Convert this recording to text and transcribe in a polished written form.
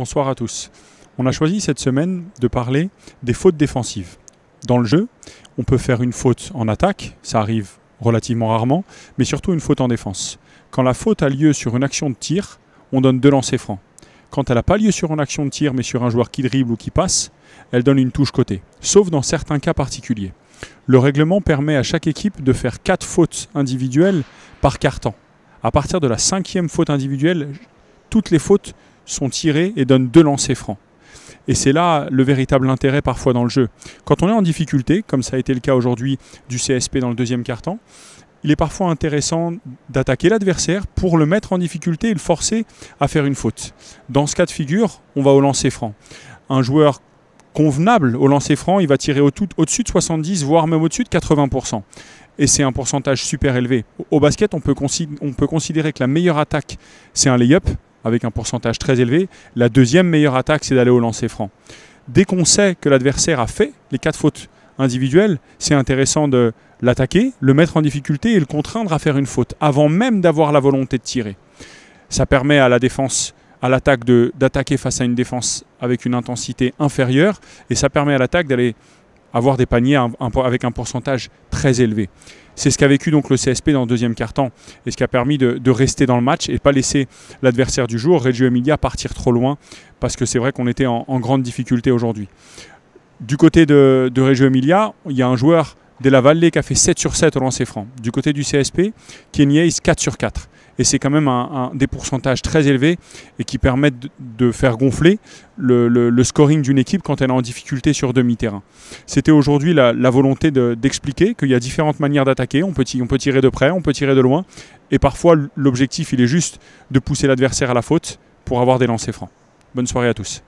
Bonsoir à tous. On a choisi cette semaine de parler des fautes défensives. Dans le jeu, on peut faire une faute en attaque, ça arrive relativement rarement, mais surtout une faute en défense. Quand la faute a lieu sur une action de tir, on donne 2 lancers francs. Quand elle n'a pas lieu sur une action de tir, mais sur un joueur qui dribble ou qui passe, elle donne une touche côté, sauf dans certains cas particuliers. Le règlement permet à chaque équipe de faire 4 fautes individuelles par quart-temps. À partir de la 5e faute individuelle, toutes les fautes sont tirées et donnent 2 lancers francs. Et c'est là le véritable intérêt parfois dans le jeu. Quand on est en difficulté, comme ça a été le cas aujourd'hui du CSP dans le 2e quart-temps, il est parfois intéressant d'attaquer l'adversaire pour le mettre en difficulté et le forcer à faire une faute. Dans ce cas de figure, on va au lancer franc. Un joueur convenable au lancer franc, il va tirer au-dessus de 70, voire même au-dessus de 80%. Et c'est un pourcentage super élevé. Au basket, on peut considérer que la meilleure attaque, c'est un lay-up, avec un pourcentage très élevé. La 2e meilleure attaque, c'est d'aller au lancer franc. Dès qu'on sait que l'adversaire a fait les 4 fautes individuelles, c'est intéressant de l'attaquer, le mettre en difficulté et le contraindre à faire une faute, avant même d'avoir la volonté de tirer. Ça permet à la défense, à l'attaque d'attaquer face à une défense avec une intensité inférieure, et ça permet à l'attaque d'aller avoir des paniers avec un pourcentage très élevé. C'est ce qu'a vécu donc le CSP dans le 2e quart-temps et ce qui a permis de rester dans le match et de ne pas laisser l'adversaire du jour, Reggio Emilia, partir trop loin, parce que c'est vrai qu'on était en grande difficulté aujourd'hui. Du côté de Reggio Emilia, il y a un joueur Della Valle qui a fait 7 sur 7 au lancer franc. Du côté du CSP, Kenny Hayes 4 sur 4. Et c'est quand même des pourcentages très élevés et qui permettent de faire gonfler le scoring d'une équipe quand elle est en difficulté sur demi-terrain. C'était aujourd'hui la volonté d'expliquer qu'il y a différentes manières d'attaquer. On peut tirer de près, on peut tirer de loin. Et parfois, l'objectif, il est juste de pousser l'adversaire à la faute pour avoir des lancers francs. Bonne soirée à tous.